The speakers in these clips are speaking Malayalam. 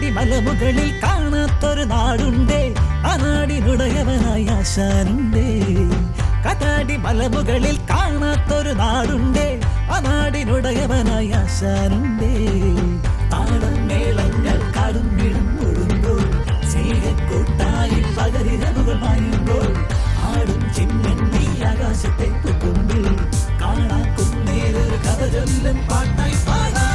കട്ടാടി മലമുകളിൽ കാണാത്തൊരു നാടുണ്ടേ, ആ നാടിനുടയവനായ ആശാനുണ്ടേ. കട്ടാടി മലമുകളിൽ കാണാത്തൊരു നാടുണ്ടേ, ആ നാടിനുടയവനായ ആശാനുണ്ടേ. താളം മേളങ്ങൾ കാടും വീടും ഒടുമ്പോൾ, സ്നേഹക്കൂട്ടായി പകരിരവുകൾ മായുമ്പോൾ, ആടും ചിമ്മിണ്ണി ആകാശത്തെ കുത്തുമ്പിൽ കാണാക്കുന്നേരൊരു കഥ ചൊല്ലും പാട്ടായി പാടാ.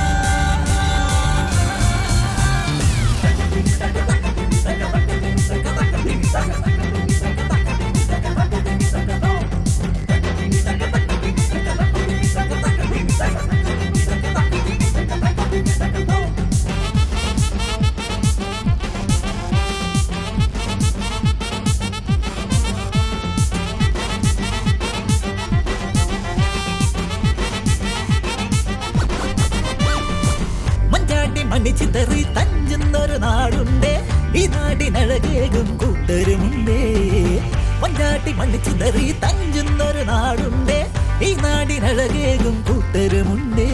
മണിച്ചിതറി തഞ്ചുന്നൊരു നാടുണ്ടേ, ഈ നാടിനഴകേകും കൂട്ടരുമുണ്ടേ. മഞ്ചാട്ടി മണിച്ചിതറി തഞ്ചുന്നൊരു നാടുണ്ടേ, ഈ നാടിനഴകേകും കൂട്ടരുമുണ്ടേ.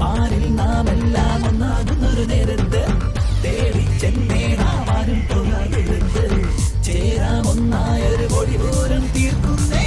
പാലിൽ നാമെല്ലാം ഒന്നാകുന്നൊരു നേരത്ത്, തേടി ചെന്നേ നാമാരും പോകാതെടുത്ത്, ചേരാമൊന്നായൊരു പൊടി പോലും തീർക്കുന്നേ.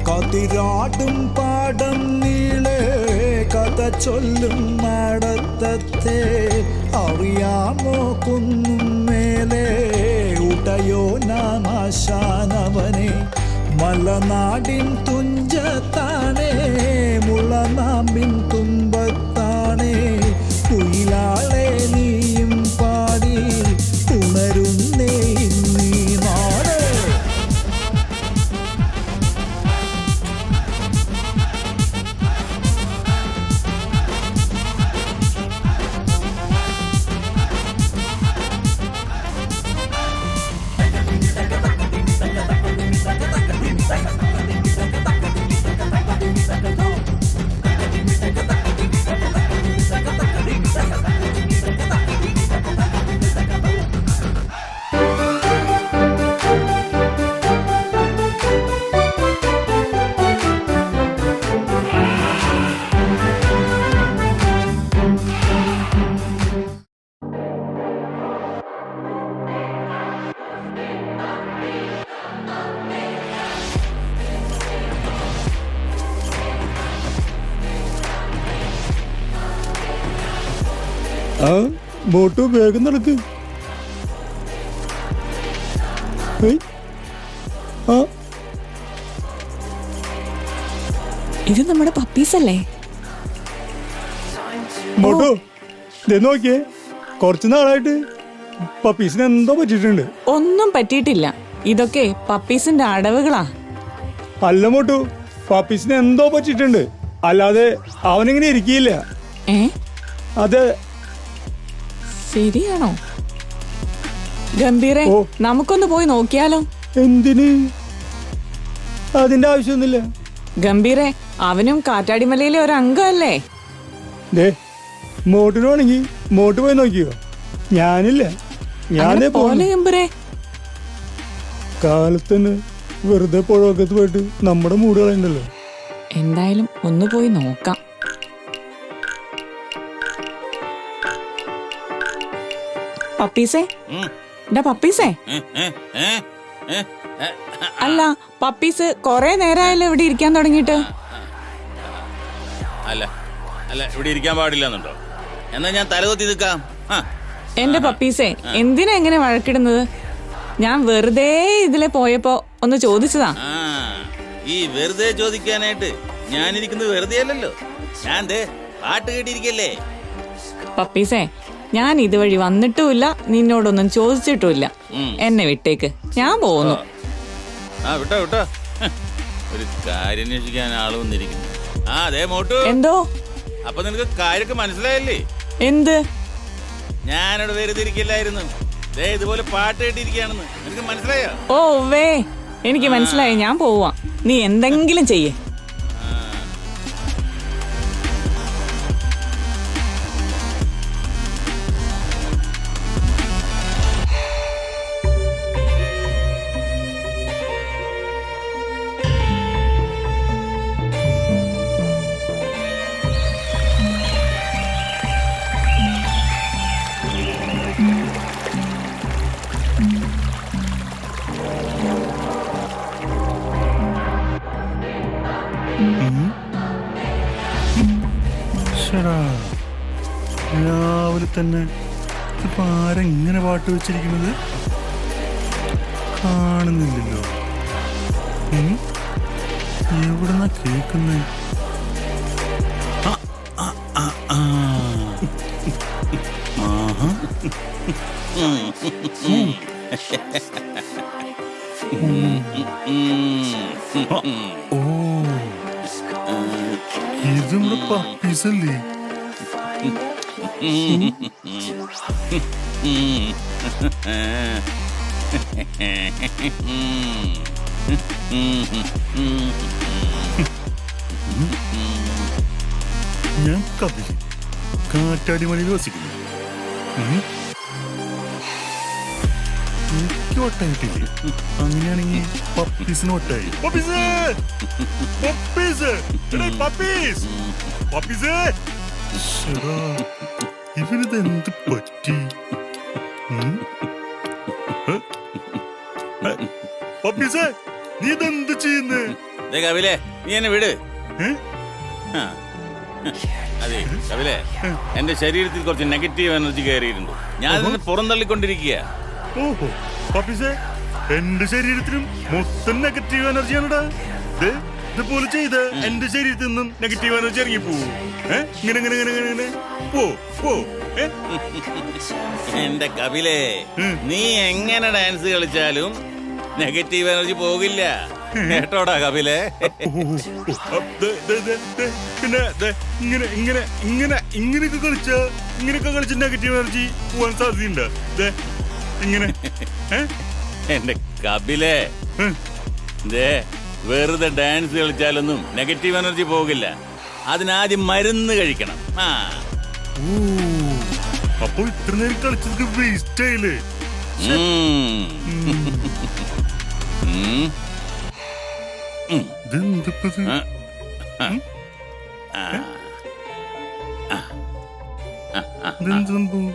കതിരാടും പാടം നീളെ കഥ ചൊല്ലും നടത്തത്തെ, അറിയാമോ കുന്നും മേലെ ഉടയോ നാമാശാനവനെ. മലനാടിൻ തുഞ്ചത്താണേ, മുളനാമ്പിൻ തുമ്പത്താണേ, കുയിലാളെ നീയും പാടി ഉണരുന്നേ നീ നാട്. മോട്ടു വേഗം നടക്ക്. ഇത് നമ്മുടെ പപ്പീസല്ലേ? മോട്ടു നോക്കിയേ, കുറച്ചു നാളായിട്ട് പപ്പീസിന് എന്തോ പറ്റിയിട്ടുണ്ട്. ഒന്നും പറ്റിയിട്ടില്ല, ഇതൊക്കെ പപ്പീസിന്റെ അടവുകളാ. അല്ല മോട്ടു, പപ്പീസിന് എന്തോ പറ്റിയിട്ടുണ്ട്, അല്ലാതെ അവനിങ്ങനെ ഇരിക്കില്ല. അതെ, ശരിയാണോ? ഗംഭീരെ, നമുക്കൊന്ന് പോയി നോക്കിയാലോ? എന്തിന്? അതിന്റെ ആവശ്യമൊന്നുമില്ല. ഗംഭീരെ, അവനും കാറ്റാടിമലയിലെ ഒരു അംഗമല്ലേ? മോട്ടിന് വേണമെങ്കിൽ മോട്ട് പോയി നോക്കിയോ, ഞാനില്ല. ഞാനേ പോലെ ഗംഭീരെ, കാലത്തന്നെ വെറുതെ പുഴവക്കത്ത് പോയിട്ട് നമ്മുടെ മൂട് കളയണ്ടല്ലോ. എന്തായാലും ഒന്ന് പോയി നോക്കാം. പപ്പീസേ, പപ്പീസേ. അല്ല, പപ്പീസ് കൊറേ നേരമായല്ലോ ഇവിടെ ഇരിക്കാൻ തുടങ്ങിയിട്ട്. അല്ല അല്ല, ഇവിടെ ഇരിക്കാൻ പാടില്ലെന്നുണ്ടോ? എന്നാ ഞാൻ തലകൊത്തി നിൽക്കാം. എന്റെ പപ്പീസേ, എന്തിനാ എങ്ങനെ വഴക്കിടുന്നത്? ഞാൻ വെറുതെ ഇതിലെ പോയപ്പോ ഒന്ന് ചോദിച്ചതാ. ഈ വെറുതെ ചോദിക്കാനായിട്ട് ഞാനിരിക്കുന്നത് വെറുതെ അല്ലല്ലോ. ഞാൻ പാട്ട് കേട്ടിരിക്കല്ലേ. പപ്പീസേ, ഞാൻ ഇതുവഴി വന്നിട്ടുമില്ല, നിന്നോടൊന്നും ചോദിച്ചിട്ടുമില്ല. എന്നെ വിട്ടേക്ക്, ഞാൻ പോകുന്നു. വിട്ടോ വിട്ടോ, ഒരു കാര്യം അന്വേഷിക്കാൻ ആള് വന്നിരിക്കുന്നു. മോട്ടു, എന്തോ? അപ്പൊ നിനക്ക് കാര്യമൊക്കെ മനസ്സിലായല്ലേ? എന്ത്? ഞാനവിടെ വെറുതെ ഇരിക്കില്ലായിരുന്നു. ദേ ഇതുപോലെ പാട്ട് കേട്ടിരിക്കുകയാണെന്ന് നിനക്ക് മനസ്സിലായോ? ഓ വേ, എനിക്ക് മനസ്സിലായി. ഞാൻ പോവാ. നീ എന്തെങ്കിലും ചെയ്യേ. രാവിലെ തന്നെ ഇപ്പൊ ആരെങ്ങനെ പാട്ട് വെച്ചിരിക്കുന്നത് കാണുന്നില്ലല്ലോ. എവിടെന്നാ കേക്കുന്നേ? ഓ, ഇത് നമ്മുടെ പപ്പീസല്ലേ? ഞാൻ കപിൽ, കാറ്റാടിമലയിൽ വസിക്കുന്നു. എനിക്ക് ഒട്ടായിട്ടില്ലേ? അങ്ങനെയാണെങ്കിൽ പപ്പീസിന് ഒട്ടായി. Puppies, puppies, puppies, puppies. ഇവനിത് എന്ത് പറ്റി? പപ്പീസേ, നീ ഇതെന്ത് ചെയ്യുന്നേ? കപിലേ, നീ എന്നെ വിട്. അതെ കപിലേ, എന്റെ ശരീരത്തിൽ കുറച്ച് നെഗറ്റീവ് എനർജി കയറിയിട്ടുണ്ട്. ഞാൻ അതിനെ പുറന്തള്ളിക്കൊണ്ടിരിക്കുക. ഓഹോ പപ്പീസേ, എന്റെ ശരീരത്തിലും മൊത്തം നെഗറ്റീവ് എനർജിയാണടാ. ഇതുപോലെ ചെയ്ത് എന്റെ ശരീരത്തിൽ നിന്നും നെഗറ്റീവ് എനർജി ഇറങ്ങി പോവും. ഇങ്ങനെ ഇങ്ങനെ ഇങ്ങനെ ഇങ്ങനെ പോ പോ. എന്റെ കപിലേ, നീ എങ്ങനെ ഡാൻസ് കളിച്ചാലും നെഗറ്റീവ് എനർജി പോകില്ല കേട്ടോടാ കപിലേ. പിന്നെ ഇങ്ങനെ ഇങ്ങനെ ഇങ്ങനെ ഇങ്ങനെയൊക്കെ കളിച്ച നെഗറ്റീവ് എനർജി പോവാൻ സാധ്യതയുണ്ട്. ഇങ്ങനെ എന്റെ കപിലേ, വെറുതെ ഡാൻസ് കളിച്ചാലൊന്നും നെഗറ്റീവ് എനർജി പോകില്ല. അതിനാദ്യം മരുന്ന് കഴിക്കണം. അപ്പൊ ഇത്ര നേരം കളിച്ചത് വേസ്റ്റ് ആയില്ലേ? ഇതെന്തപ്പത്? ഇതെന്ത് സംഭവം?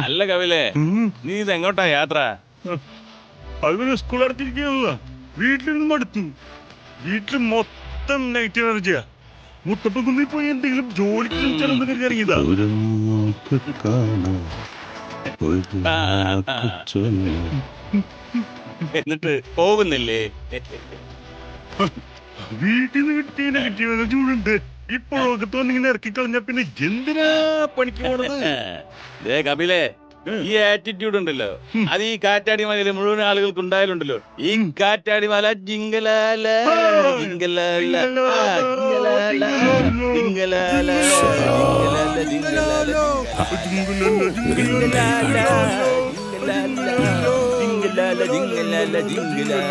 അല്ല കപിലേ, നീ ഇതെങ്ങോട്ടാ യാത്ര? അതുപോലെ സ്കൂൾ അടച്ചിരിക്കുകയാണല്ലോ. വീട്ടിലിരുന്ന് മടുത്തു. വീട്ടിൽ മൊത്തം നെഗറ്റീവ് എനർജിയാ. മുത്തപ്പക്കുന്നിൽ പോയി എന്തെങ്കിലും ജോലിക്ക് ചെറുതൊക്കെ ഇറങ്ങിയതാ. എന്നിട്ട് പോകുന്നില്ലേ? വീട്ടിൽ നിന്ന് കിട്ടിയ നെഗറ്റീവ് എനർജി ഉണ്ട്. ഇപ്പോഴൊക്കെ തോന്നിങ്ങനെ ഇറക്കി കളഞ്ഞ പിന്നെ എന്തിനാ പണിക്ക് പോണത്? കപിലേ, ഈ ആറ്റിറ്റ്യൂഡ് ഉണ്ടല്ലോ, അത് ഈ കാറ്റാടി മലയിലെ മുഴുവൻ ആളുകൾക്ക് ഉണ്ടായാലുണ്ടല്ലോ. ഈ കാറ്റാടി മല ജിങ്കലാല ജിങ്കലാല ജിങ്കലാല ജിങ്കലാല ജിങ്കലാല ജിങ്കലാല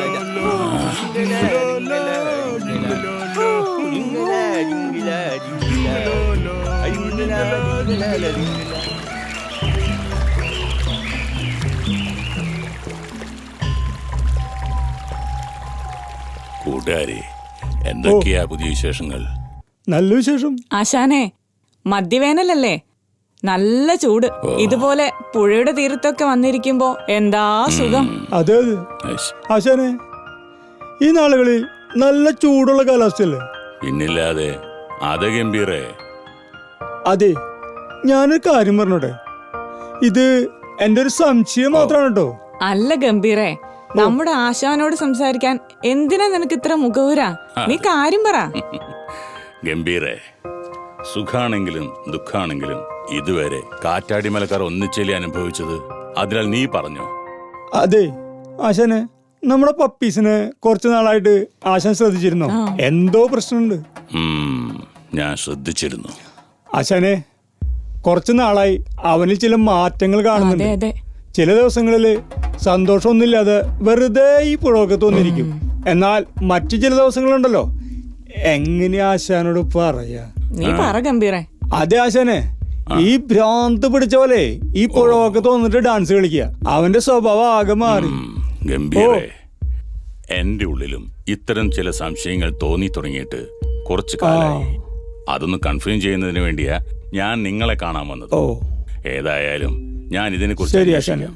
കൂട്ടുകാരെ, എന്തൊക്കെയാ പുതിയ വിശേഷങ്ങൾ? നല്ല വിശേഷം. ആശാനെ, മദ്യവേനലല്ലേ? നല്ല ചൂട്. ഇതുപോലെ പുഴയുടെ തീരത്തൊക്കെ വന്നിരിക്കുമ്പോ എന്താ സുഖം. അതെ അതെ ആശാനെ, ഈ നാളുകളിൽ നല്ല ചൂടുള്ള കാലാവസ്ഥയല്ലേ? പിന്നില്ലാതെ. അതെ ഗംഭീരേ. അതെ, ഞാനൊരു കാര്യം പറഞ്ഞോട്ടെ. ഇത് എന്റെ ഒരു സംശയം മാത്രമാണ് കേട്ടോ. അല്ല ഗംഭീരേ, നമ്മുടെ ആശാനോട് സംസാരിക്കാൻ എന്തിനാ നിനക്ക് ഇത്ര മുഖവുര? നീ കാര്യം പറ. ഗംഭീരേ, സുഖാണെങ്കിലും ദുഃഖാണെങ്കിലും ഇതുവരെ കാറ്റാടി മലക്കാർ ഒന്നിച്ചല്ലേ അനുഭവിച്ചത്. അതിനാൽ നീ പറഞ്ഞു. അതെ ആശാനെ, നമ്മുടെ പപ്പീസിനെ കുറച്ചു നാളായിട്ട് ആശാൻ ശ്രദ്ധിച്ചിരുന്നോ? എന്തോ പ്രശ്നമുണ്ട്. ഞാൻ ശ്രദ്ധിച്ചിരുന്നു ആശാനെ. കുറച്ചു നാളായി അവനിൽ ചില മാറ്റങ്ങൾ കാണുന്നുണ്ട്. അതെ. ചില ദിവസങ്ങളില് സന്തോഷമൊന്നുമില്ലാതെ വെറുതെ ഈ പുഴവക്കത്ത് വന്നിരിക്കും. എന്നാൽ മറ്റു ചില ദിവസങ്ങളുണ്ടല്ലോ, എങ്ങനെയാ ആശാനോട് പറയാ? നീ പറ ഗംഭീരേ. അതെ ആശാനെ, ഈ ഭ്രാന്ത് പിടിച്ച പോലെ ഈ പുഴവക്കത്ത് വന്നിട്ട് ഡാൻസ് കളിക്കുക. അവന്റെ സ്വഭാവം ആകെ മാറി. ഗംഭീരേ, എന്റെ ഉള്ളിലും ഇത്തരം ചില സംശയങ്ങൾ തോന്നി തുടങ്ങിയിട്ട് കുറച്ചു കാലമായി. അതൊന്ന് കൺഫേം ചെയ്യുന്നതിന് വേണ്ടിയാ ഞാൻ നിങ്ങളെ കാണാൻ വന്നത്. ഓ, ഏതായാലും ഞാൻ ഇതിനെ ശരി കുറിച്ച് ആശാനെ.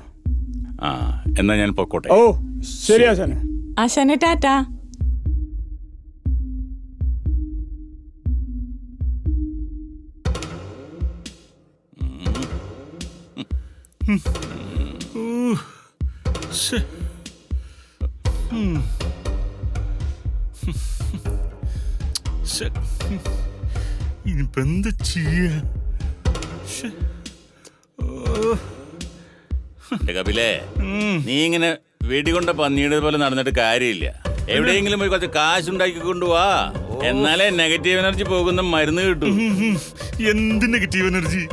എന്നാ ഞാൻ പൊക്കോട്ടെ. ഓ ശരി ആശാനെ. ആശാനെ ടാറ്റാ. ഇനിയിപ്പോ എന്താ ചെയ്യാ? കപിലേ, നീ ഇങ്ങനെ വെടികൊണ്ട പന്നിയുടെ പോലെ നടന്നിട്ട് കാര്യമില്ല. എവിടെയെങ്കിലും പോയി കുറച്ച് കാശുണ്ടാക്കി കൊണ്ടുപോവാ. എന്നാലേ നെഗറ്റീവ് എനർജി പോകുന്ന മരുന്ന് കിട്ടും. എന്ത് നെഗറ്റീവ് എനർജി?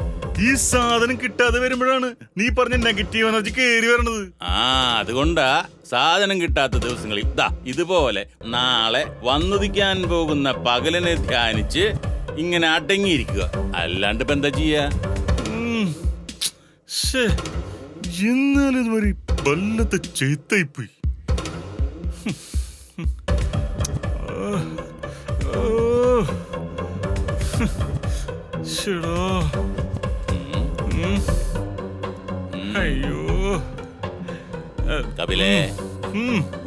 ഈ സാധനം കിട്ടാതെ വരുമ്പോഴാണ് നീ പറഞ്ഞ നെഗറ്റീവ് എനർജി കയറി വരണത്. അതുകൊണ്ടാ സാധനം കിട്ടാത്ത ദിവസങ്ങളിൽ ഇതുപോലെ നാളെ വന്നുദിക്കാൻ പോകുന്ന പകലിനെ ധ്യാനിച്ച് ഇങ്ങനെ അടങ്ങിയിരിക്കുക. അല്ലാണ്ട് ഇപ്പൊ എന്താ ചെയ്യാ? എന്നാലും ഇതുവരെ വല്ലത്തെ ചെയ്ത്തായിപ്പോയി. അയ്യോ കപിലേ,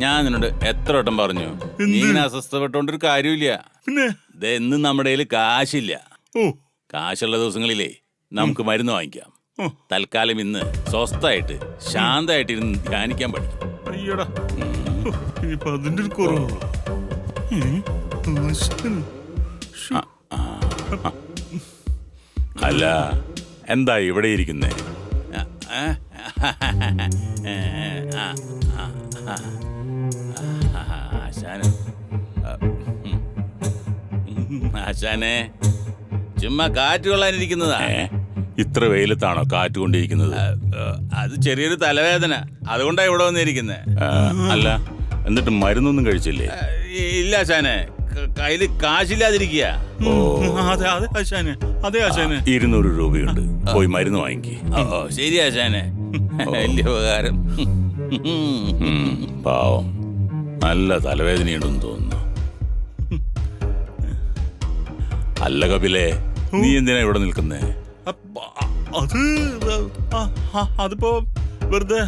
ഞാൻ നിന്നോട് എത്ര വട്ടം പറഞ്ഞു, നീ ഇങ്ങനെ അസ്വസ്ഥപ്പെട്ടോണ്ടൊരു കാര്യമില്ല. പിന്നെ ഇന്ന് നമ്മുടെ കയ്യിൽ കാശില്ല. ഓ, കാശുള്ള ദിവസങ്ങളിലേ നമുക്ക് മരുന്ന് വാങ്ങിക്കാം. തൽക്കാലം ഇന്ന് സ്വസ്ഥായിട്ട് ശാന്തമായിട്ട് ഇരുന്ന് ധ്യാനിക്കാൻ പഠിക്കും. അയ്യടാ, ഇനിയിപ്പോ അതിന്റെ ഒരു കുറവ്. അല്ല, എന്താ ഇവിടെ ഇരിക്കുന്നേ? ആശാനെ, ചുമ്മാ കാറ്റ് കൊള്ളാനിരിക്കുന്നതാ. ഇത്ര വെയിലത്താണോ കാറ്റ് കൊണ്ടിരിക്കുന്നത്? അത് ചെറിയൊരു തലവേദന, അതുകൊണ്ടാ ഇവിടെ വന്നിരിക്കുന്നത്. അല്ല, എന്നിട്ട് മരുന്നൊന്നും കഴിച്ചില്ലേ? ഇല്ല ആശാനെ, കയ്യില് കാശില്ലാതിരിക്കുക. അതെ അതെ ആശാനെ, അതെ ആശാനെ. 200 രൂപയുണ്ട്, പോയി മരുന്ന് വാങ്ങിക്കേ. ശരി ആശാനെ, വലിയ ഉപകാരം. പാവം, നല്ല തലവേദനയുണ്ടെന്ന് തോന്നുന്നു. അല്ല കപിലേ, നീ എന്തിനാ ഇവിടെ നിൽക്കുന്നേ? അതിപ്പോ വെറുതെ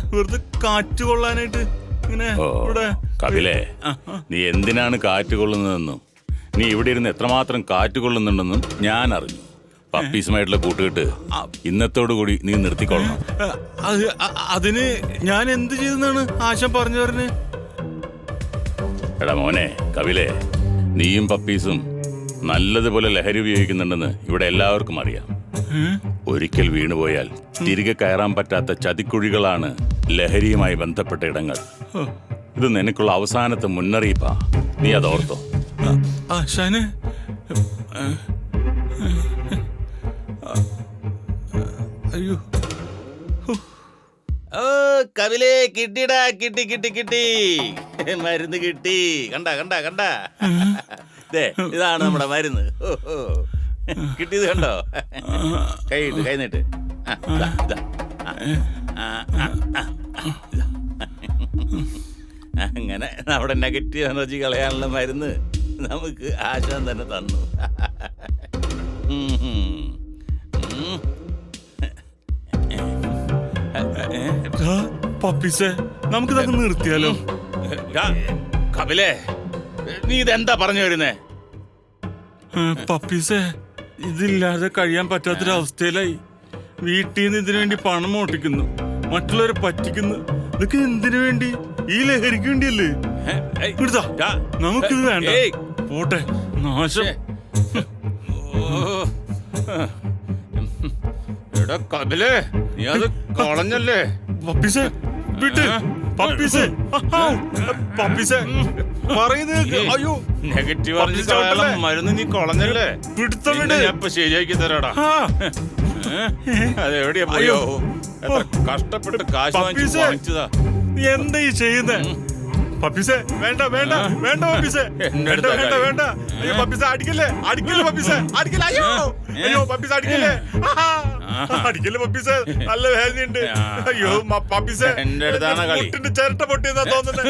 കാറ്റ് കൊള്ളാനായിട്ട് ഇങ്ങനെ ഇവിടെ. കപിലേ, നീ എന്തിനാണ് കാറ്റ് കൊള്ളുന്നതെന്നും നീ ഇവിടെ ഇരുന്ന് എത്രമാത്രം കാറ്റ് കൊള്ളുന്നുണ്ടെന്നും ഞാൻ അറിഞ്ഞു. പപ്പീസുമായിട്ടുള്ള കൂട്ടുകെട്ട് ഇന്നത്തോടുകൂടി നീ നിർത്തിക്കൊള്ളണം. അതിന് ഞാൻ എന്ത് ചെയ്തെന്നാണ് ആശ പറഞ്ഞു പറഞ്ഞ്? എടാ മോനെ കപിലേ, നീയും പപ്പീസും നല്ലതുപോലെ ലഹരി ഉപയോഗിക്കുന്നുണ്ടെന്ന് ഇവിടെ എല്ലാവർക്കും അറിയാം. ഒരിക്കൽ വീണുപോയാൽ തിരികെ കയറാൻ പറ്റാത്ത ചതിക്കുഴികളാണ് ലഹരിയുമായി ബന്ധപ്പെട്ട ഇടങ്ങൾ. ഇത് നിനക്കുള്ള അവസാനത്തെ മുന്നറിയിപ്പാ, നീ അതോർത്തോ. ആശാനെ, അയ്യോ, ഓ കപിലേ, കിട്ടിടാ, കിട്ടി മരുന്ന് കിട്ടി. കണ്ട ഇതാണ് നമ്മുടെ മരുന്ന്. കിട്ടിയത് കണ്ടോ? കൈ നീട്ട്. അങ്ങനെ നമ്മുടെ നെഗറ്റീവ് എനർജി കളയാനുള്ള മരുന്ന് നമുക്ക് ആശാൻ തന്നെ തന്നു. പപ്പീസേ നമുക്കിതൊക്കെ നിർത്തിയാലോ? കപിലേ, നീ ഇതെന്താ പറഞ്ഞു വരുന്നേ? പപ്പീസേ, ഇതില്ലാതെ കഴിയാൻ പറ്റാത്തൊരവസ്ഥയിലായി. വീട്ടിൽ നിന്ന് ഇതിനു വേണ്ടി പണം മോട്ടിക്കുന്നു, മറ്റുള്ളവരെ പറ്റിക്കുന്നു. ഇതൊക്കെ എന്തിനു വേണ്ടി? ഈ ലഹരിക്ക് വേണ്ടിയല്ലേ? എടുത്താ നമുക്കിത് വേണ്ട, പോട്ടെ, നാശം. എടാ കപിലേ, നീ അത് കളഞ്ഞല്ലേ? പപ്പീസേ വിട്ട്, പപ്പീസേ പപ്പീസേ പറയുന്നത്. അയ്യോ, നെഗറ്റീവ് മരുന്ന് നീ കളഞ്ഞല്ലേ? പിടുത്തം നിന്നെ ഞാൻ ഇപ്പൊ ശരിയാക്കി തരാടാ. അതെവിടെയാ പോയോ? എത്ര കഷ്ടപ്പെട്ട് കാശ് വാങ്ങിച്ചതാ. നീ എന്താ ഈ ചെയ്യുന്നേ? പപ്പീസേ വേണ്ട വേണ്ട വേണ്ട പപ്പീസേ, വേണ്ട വേണ്ട വേണ്ട. അയ്യോ പപ്പീസേ, അടിക്കല്ലേ അടിക്കല്ലേ പപ്പീസേ, അടിക്കല്ലേ. അയ്യോ അയ്യോ പപ്പീസേ, അടിക്കല്ലേ അടിക്കല്ലേ പപ്പീസേ, നല്ല വേദനയുണ്ട്. അയ്യോ പപ്പീസേ, എന്റെ അടുത്താണ് കളി. മുട്ടിന്റെ ചിരട്ട പൊട്ടിയെന്നാ തോന്നുന്നത്.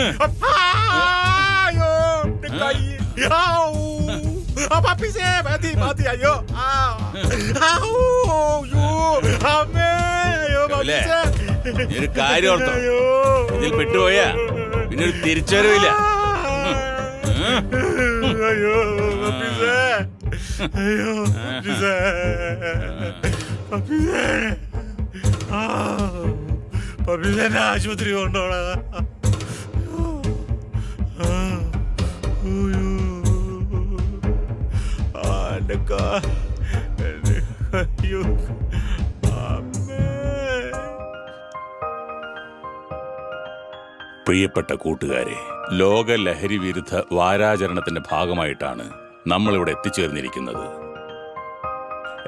അയ്യോ കൈ. പപ്പീസേ മതി മതി. അയ്യോ അമ്മേ, അയ്യോ പപ്പീസേ. നീ ഒരു കാര്യം ഓർത്തോ, ഇതിൽ പെട്ടുപോയാ പിന്നെ ഒരു തിരിച്ചറിവില്ല. അയ്യോ പപ്പീസേ, അയ്യോ പപ്പീസേ, പപ്പീസേ, പപ്പീസേ എന്നെ ആശുപത്രി കൊണ്ടോടാ. അയ്യോ പ്രിയപ്പെട്ട കൂട്ടുകാരെ, ലോക ലഹരി വിരുദ്ധ വാരാചരണത്തിന്റെ ഭാഗമായിട്ടാണ് നമ്മളിവിടെ എത്തിച്ചേർന്നിരിക്കുന്നത്.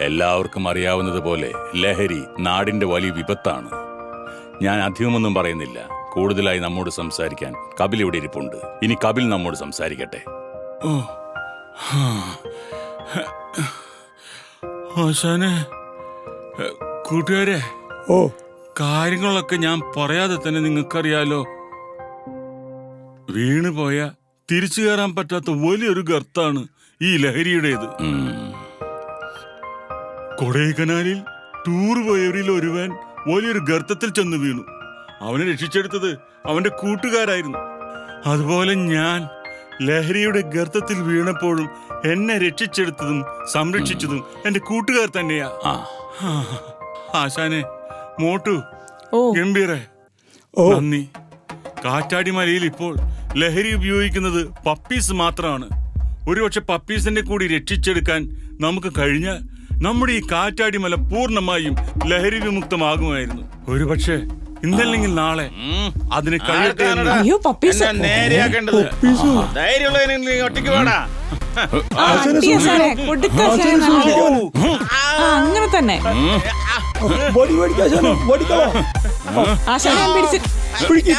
എല്ലാവർക്കും അറിയാവുന്നതുപോലെ ലഹരി നാടിന്റെ വലിയ വിപത്താണ്. ഞാൻ അധികമൊന്നും പറയുന്നില്ല. കൂടുതലായി നമ്മോട് സംസാരിക്കാൻ കപിൽ ഇവിടെ ഇരിപ്പുണ്ട്. ഇനി കപിൽ നമ്മോട് സംസാരിക്കട്ടെ. ആശാനെ, കൂട്ടുകാരെ, ഓ കാര്യങ്ങളൊക്കെ ഞാൻ പറയാതെ തന്നെ നിങ്ങൾക്കറിയാലോ. വീണുപോയ തിരിച്ചു കയറാൻ പറ്റാത്ത വലിയൊരു ഗർത്താണ് ഈ ലഹരിയുടേത്. കൊടൈക്കനാലിൽ ടൂർ പോയവരിൽ ഒരുവൻ വലിയൊരു ഗർത്തത്തിൽ ചെന്ന് വീണു. അവനെ രക്ഷിച്ചെടുത്തത് അവന്റെ കൂട്ടുകാരായിരുന്നു. അതുപോലെ ഞാൻ ലഹരിയുടെ ഗർത്തത്തിൽ വീണപ്പോഴും എന്നെ രക്ഷിച്ചെടുത്തതും സംരക്ഷിച്ചതും എന്റെ കൂട്ടുകാർ തന്നെയാ. ആശാനെ, മോട്ടു, ഗംഭീരെ, നന്ദി. കാറ്റാടി മലയിൽ ഇപ്പോൾ ലഹരി ഉപയോഗിക്കുന്നത് പപ്പീസ് മാത്രമാണ്. ഒരുപക്ഷെ പപ്പീസിന്റെ കൂടി രക്ഷിച്ചെടുക്കാൻ നമുക്ക് കഴിഞ്ഞാൽ നമ്മുടെ ഈ കാറ്റാടി മല പൂർണ്ണമായും ലഹരി വിമുക്തമാകുമായിരുന്നു. ഒരുപക്ഷെ ഇന്നല്ലെങ്കിൽ നാളെ അതിന് കഴിയട്ടെ. അയ്യോ പപ്പീസ്, നേരെയാക്കേണ്ടത് ധൈര്യമുള്ളതിനെ ഒറ്റയ്ക്ക് വേടാ. അങ്ങനെ തന്നെ ആശാനെ പിടിച്ച്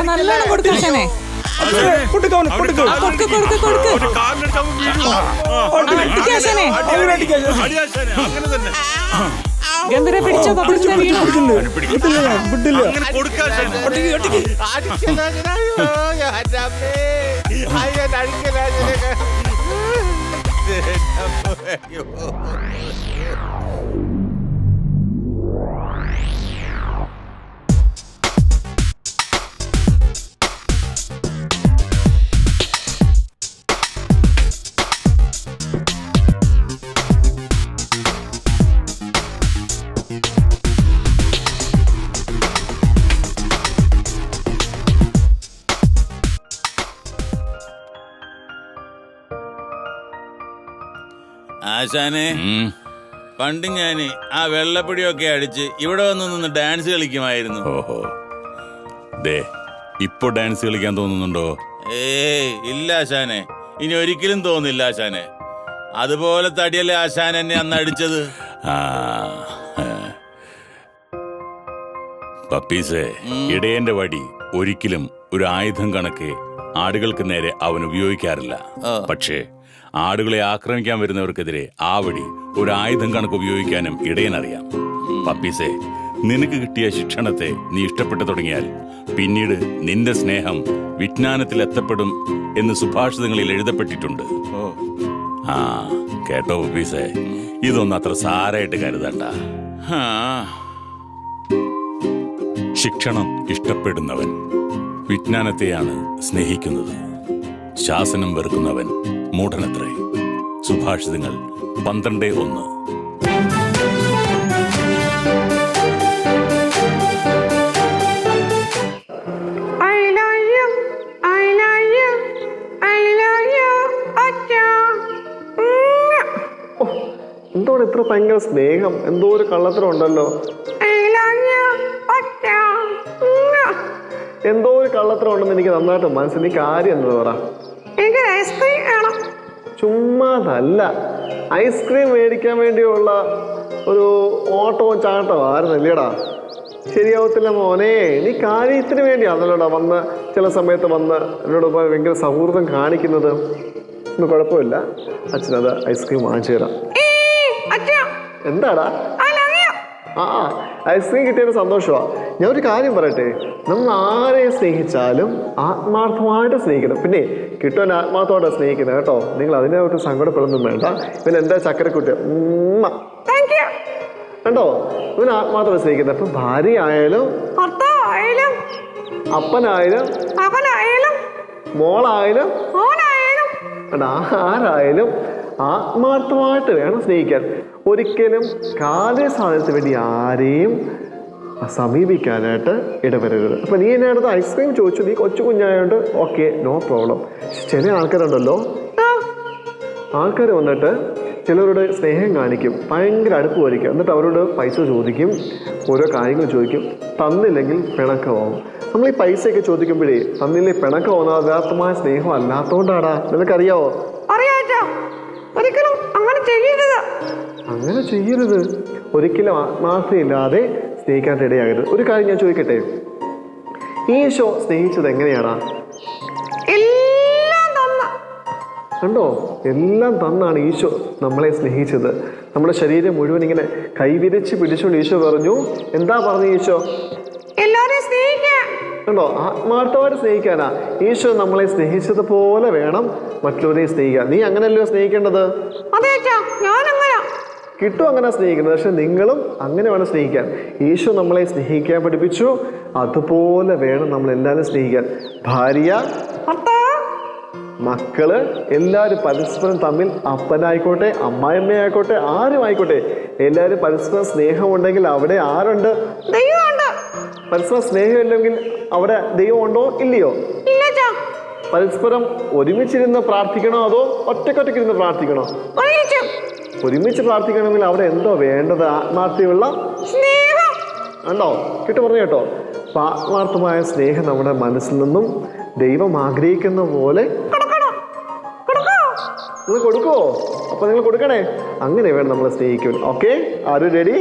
നല്ലോണം കൊടുക്കും ആശാനെ. ഗംഭീര പിടിച്ചോ പപ്പീസിനെ വീണു. ആശാനെ, പണ്ട് ഞാന് ആ വെള്ളപ്പൊടിയൊക്കെ അടിച്ച് ഇവിടെ വന്ന് നിന്ന് ഡാൻസ് കളിക്കുമായിരുന്നു. ഓഹോ, ദേ ഇപ്പൊ ഡാൻസ് കളിക്കാൻ തോന്നുന്നുണ്ടോ? ഏയ് ഇല്ല ആശാനെ, ഇനി ഒരിക്കലും തോന്നില്ല ആശാനെ. അതുപോലെ തടിയല്ലേ ആശാൻ എന്നെ അന്ന് അടിച്ചത്. പപ്പീസേ, ഇടയന്റെ വടി ഒരിക്കലും ഒരു ആയുധം കണക്കെ ആടുകൾക്ക് നേരെ അവൻ ഉപയോഗിക്കാറില്ല. പക്ഷേ ആടുകളെ ആക്രമിക്കാൻ വരുന്നവർക്കെതിരെ ആ വടി ഒരു ആയുധം കണക്ക് ഉപയോഗിക്കാനും ഇടയനറിയാം. പപ്പീസേ, നിനക്ക് കിട്ടിയ ശിക്ഷണത്തെ നീ ഇഷ്ടപ്പെട്ടു തുടങ്ങിയാൽ പിന്നീട് നിന്റെ സ്നേഹം വിജ്ഞാനത്തിൽ എത്തപ്പെടും എന്ന് സുഭാഷിതങ്ങളിൽ എഴുതപ്പെട്ടിട്ടുണ്ട്. ആ കേട്ടോ പപ്പീസേ, ഇതൊന്നും അത്ര സാരായിട്ട് കരുതണ്ട. ആ, ശിക്ഷണം ഇഷ്ടപ്പെടുന്നവൻ വിജ്ഞാനത്തെയാണ് സ്നേഹിക്കുന്നത്. ശാസനം വെറുക്കുന്നവൻ മൂഢനത്രേ. സുഭാഷിതങ്ങൾ 12:1. എന്തോടെ ഇത്ര ഭയങ്കര സ്നേഹം? എന്തോ ഒരു കള്ളത്തരം ഉണ്ടല്ലോ. എന്തോ ഒരു കള്ളത്തരം ഉണ്ടെന്ന് എനിക്ക് നന്നായിട്ട് മനസ്സിൽ. നീ കാര്യം എന്താ പറ? ചുമ്മാതല്ല, ഐസ്ക്രീം മേടിക്കാൻ വേണ്ടിയുള്ള ഒരു ഓട്ടവും ചാട്ടവും ആയിരുന്നല്ലേടാ? ശരിയാവത്തില്ല മോനെ. നീ കാര്യത്തിന് വേണ്ടിയാണല്ലോടാ വന്ന് ചില സമയത്ത് വന്ന് എന്നോട് ഭയങ്കര സൗഹൃദം കാണിക്കുന്നത്. ഒന്നും കുഴപ്പമില്ല, അച്ഛനത് ഐസ്ക്രീം വാങ്ങിച്ചു തരാം. എന്താടാ? ആ ഐസ്ക്രീം കിട്ടിയൊരു സന്തോഷമാണ്. ഞാൻ ഒരു കാര്യം പറയട്ടെ, നമ്മൾ ആരെയും സ്നേഹിച്ചാലും ആത്മാർത്ഥമായിട്ട് സ്നേഹിക്കണം. പിന്നെ കിട്ടുവാൻ ആത്മാർത്ഥമായിട്ട് സ്നേഹിക്കുന്നത് കേട്ടോ. നിങ്ങൾ അതിനായിട്ട് സങ്കടപ്പെടുന്നും വേണ്ട. പിന്നെ എന്താ ചക്കരക്കുട്ടി കണ്ടോ, ഇവൻ ആത്മാർത്ഥമായിട്ട് സ്നേഹിക്കുന്നത്. അപ്പം ഭാര്യ ആയാലും അപ്പനായാലും മോളായാലും ആരായാലും ആത്മാർത്ഥമായിട്ട് വേണം സ്നേഹിക്കാൻ. ഒരിക്കലും കാര്യസാധനത്തിന് വേണ്ടി ആരെയും സമീപിക്കാനായിട്ട് ഇടവരരുത്. അപ്പം നീ എന്നെ അടുത്ത് ഐസ്ക്രീം ചോദിച്ചു, നീ കൊച്ചു കുഞ്ഞായോണ്ട് ഓക്കെ, നോ പ്രോബ്ലം. ചില ആൾക്കാരുണ്ടല്ലോ, ആൾക്കാർ വന്നിട്ട് ചിലവരോട് സ്നേഹം കാണിക്കും, ഭയങ്കര അടുപ്പ് വരിക്കും, എന്നിട്ട് അവരോട് പൈസ ചോദിക്കും, ഓരോ കാര്യങ്ങൾ ചോദിക്കും. തന്നില്ലെങ്കിൽ പിണക്കമാവും. നമ്മൾ ഈ പൈസയൊക്കെ ചോദിക്കുമ്പോഴേ തന്നില്ലേ പിണക്കമാവുന്ന യഥാർത്ഥമായ സ്നേഹം അല്ലാത്തോണ്ടാടാ. നിനക്കറിയാവോ? അങ്ങനെ ചെയ്യരുത്. ഒരിക്കലും ആത്മാർത്ഥയില്ലാതെ സ്നേഹിക്കാൻ ഇടയാകരുത്. ഒരു കാര്യം ഞാൻ ചോദിക്കട്ടെ, ഈശോ സ്നേഹിച്ചത് എങ്ങനെയാടാ? കണ്ടോ, എല്ലാം തന്നാണ് ഈശോ നമ്മളെ സ്നേഹിച്ചത്. നമ്മുടെ ശരീരം മുഴുവൻ ഇങ്ങനെ കൈവിരിച്ച് പിടിച്ചുകൊണ്ട് ഈശോ പറഞ്ഞു. എന്താ പറഞ്ഞു ഈശോ? കണ്ടോ, ആത്മാർത്ഥമായിട്ട് സ്നേഹിക്കാനാ. ഈശോ നമ്മളെ സ്നേഹിച്ചതുപോലെ വേണം മറ്റുള്ളവരെയും സ്നേഹിക്കാൻ. നീ അങ്ങനെയല്ലോ സ്നേഹിക്കേണ്ടത്? കിട്ടും അങ്ങനെ സ്നേഹിക്കുന്നത്. പക്ഷെ നിങ്ങളും അങ്ങനെ വേണം സ്നേഹിക്കാൻ. ഈശോ നമ്മളെ സ്നേഹിക്കാൻ പഠിപ്പിച്ചു, അതുപോലെ വേണം നമ്മൾ എല്ലാവരും സ്നേഹിക്കാൻ. ഭാര്യ, മക്കള്, എല്ലാവരും പരസ്പരം തമ്മിൽ, അപ്പനായിക്കോട്ടെ അമ്മായിയമ്മയായിക്കോട്ടെ ആരും ആയിക്കോട്ടെ, എല്ലാവരും പരസ്പരം സ്നേഹമുണ്ടെങ്കിൽ അവിടെ ആരുണ്ട്? പരസ്പരം സ്നേഹം ഇല്ലെങ്കിൽ അവിടെ ദൈവം ഉണ്ടോ ഇല്ലയോ? പരസ്പരം ഒരുമിച്ചിരുന്ന് പ്രാർത്ഥിക്കണോ അതോ ഒറ്റക്കൊറ്റക്കിരുന്ന് പ്രാർത്ഥിക്കണോ? ഒരുമിച്ച് പ്രാർത്ഥിക്കണമെങ്കിൽ അവിടെ എന്തോ വേണ്ടത്? ആത്മാർത്ഥതയുള്ള സ്നേഹം. ഉണ്ടോ? കിട്ടു പറഞ്ഞു കേട്ടോ. ആത്മാർത്ഥമായ സ്നേഹം നമ്മുടെ മനസ്സിൽ നിന്നും ദൈവം ആഗ്രഹിക്കുന്ന പോലെ നിങ്ങൾ കൊടുക്കുമോ? അപ്പൊ നിങ്ങൾ കൊടുക്കണേ. അങ്ങനെ വേണം നമ്മൾ സ്നേഹിക്കാൻ. Okay, are you ready?